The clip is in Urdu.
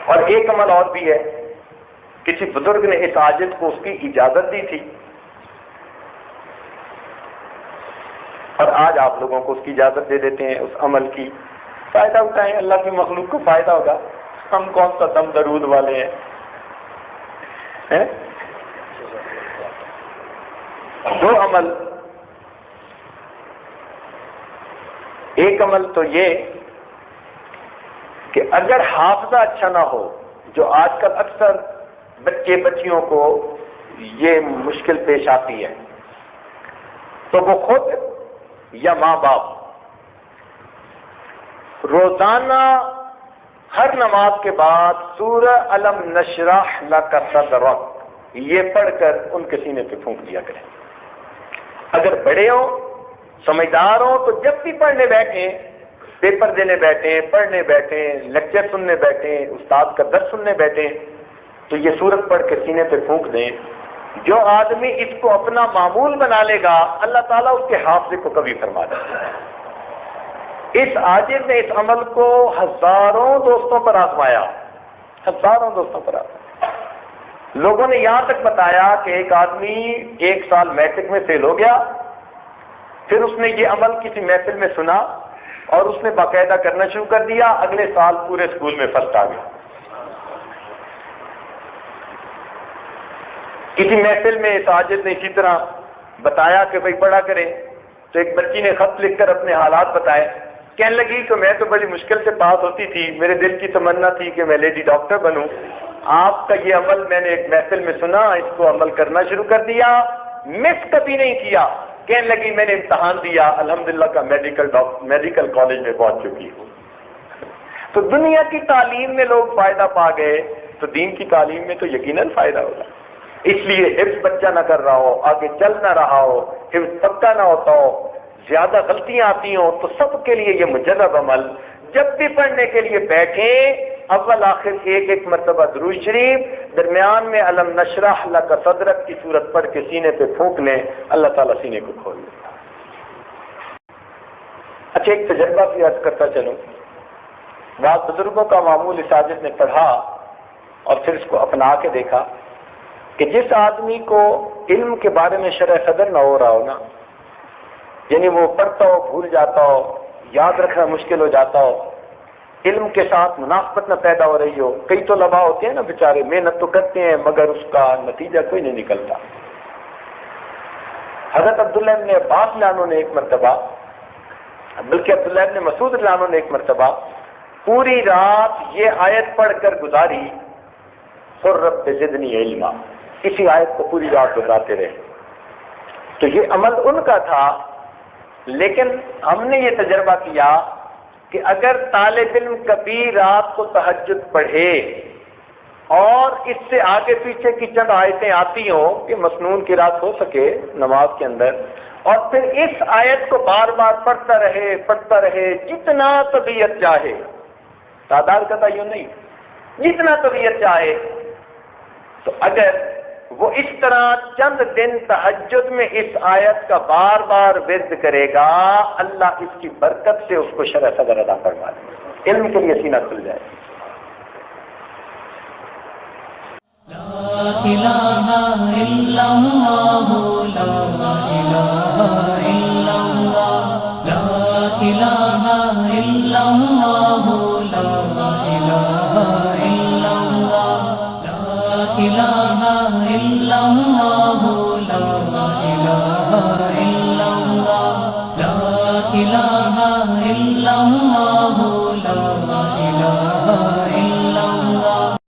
اور ایک عمل اور بھی ہے، کسی بزرگ نے اس عاجز کو اس کی اجازت دی تھی، اور آج آپ لوگوں کو اس کی اجازت دے دیتے ہیں اس عمل کی، فائدہ اٹھائیں، اللہ کی مخلوق کو فائدہ ہوگا، ہم کون سا دم درود والے ہیں؟ دو عمل، ایک عمل تو یہ کہ اگر حافظہ اچھا نہ ہو، جو آج کل اکثر بچے بچیوں کو یہ مشکل پیش آتی ہے، تو وہ خود یا ماں باپ روزانہ ہر نماز کے بعد سورہ الم نشرح لک صدرک یہ پڑھ کر ان کے سینے پہ پھونک دیا کریں۔ اگر بڑے ہوں، سمجھدار ہوں، تو جب بھی پڑھنے بیٹھیں، پیپر دینے بیٹھیں، پڑھنے بیٹھیں، لیکچر سننے بیٹھیں، استاد کا درس سننے بیٹھیں، تو یہ سورت پڑھ کے سینے پہ پھونک دیں۔ جو آدمی اس کو اپنا معمول بنا لے گا، اللہ تعالیٰ اس کے حافظے کو کبھی فرما دے گا۔ اس عاجز نے اس عمل کو ہزاروں دوستوں پر آزمایا، ہزاروں دوستوں پر آزمایا۔ لوگوں نے یہاں تک بتایا کہ ایک آدمی 1 سال میٹرک میں فیل ہو گیا، پھر اس نے یہ عمل کسی محفل میں سنا اور اس نے باقاعدہ کرنا شروع کر دیا، اگلے سال پورے اسکول میں فرسٹ آ گیا۔ کسی محفل میں اس عاجز نے اسی طرح بتایا کہ بھائی پڑھا کریں، تو ایک بچی نے خط لکھ کر اپنے حالات بتائے، کہنے لگی کہ میں تو بڑی مشکل سے پاس ہوتی تھی، میرے دل کی تمنا تھی کہ میں لیڈی ڈاکٹر بنوں، آپ کا یہ عمل میں نے ایک محفل میں سنا، اس کو عمل کرنا شروع کر دیا، مس کبھی نہیں کیا۔ کہنے لگی میں نے امتحان دیا، الحمدللہ کا میڈیکل کالج میں پہنچ چکی ہوں۔ تو دنیا کی تعلیم میں لوگ فائدہ پا گئے، تو دین کی تعلیم میں تو یقیناً فائدہ ہوگا۔ اس لیے حفظ بچہ نہ کر رہا ہو، آگے چل نہ رہا ہو، حفظ پکا نہ ہوتا ہو، زیادہ غلطیاں آتی ہوں، تو سب کے لیے یہ مجرب عمل، جب بھی پڑھنے کے لیے بیٹھیں، اول آخر ایک مرتبہ درود شریف، درمیان میں الم نشرح لک صدرک کی صورت پڑھ کے سینے پہ پھونک لیں، اللہ تعالیٰ سینے کو کھول لیں۔ اچھا، ایک تجربہ بھی عرض کرتا چلوں، بعض بزرگوں کا معمول اس عاجز نے پڑھا اور پھر اس کو اپنا کے دیکھا کہ جس آدمی کو علم کے بارے میں شرح صدر نہ ہو رہا ہو نا، یعنی وہ پڑھتا ہو بھول جاتا ہو، یاد رکھنا مشکل ہو جاتا ہو، علم کے ساتھ مناسبت نہ پیدا ہو رہی ہو، کئی تو طلباء ہوتے ہیں نا بیچارے، محنت تو کرتے ہیں مگر اس کا نتیجہ کوئی نہیں نکلتا۔ حضرت عبداللہ ابن عباس لانو نے ایک مرتبہ، بلکہ عبداللہ ابن مسعود لانو نے ایک مرتبہ پوری رات یہ آیت پڑھ کر گزاری، قل رب زدنی علما، اسی آیت کو پوری رات گزارتے رہے۔ تو یہ عمل ان کا تھا، لیکن ہم نے یہ تجربہ کیا کہ اگر طالب علم کبھی رات کو تہجد پڑھے اور اس سے آگے پیچھے کی چند آیتیں آتی ہوں کہ مسنون کی رات ہو سکے نماز کے اندر، اور پھر اس آیت کو بار بار پڑھتا رہے جتنا طبیعت چاہے، تعداد کا تعین نہیں، جتنا طبیعت چاہے، تو اگر وہ اس طرح چند دن تہجد میں اس آیت کا بار بار ورد کرے گا، اللہ اس کی برکت سے اس کو شرح صدر عطا فرما دے، علم کے لیے سینہ کھل جائے۔ لا الہ الا اللہ، لا الہ الا اللہ، لا الہ الا اللہ، لا الہ الا اللہ، لا الہ الا اللہ، لا الہ الا اللہ، لا الہ الا اللہ۔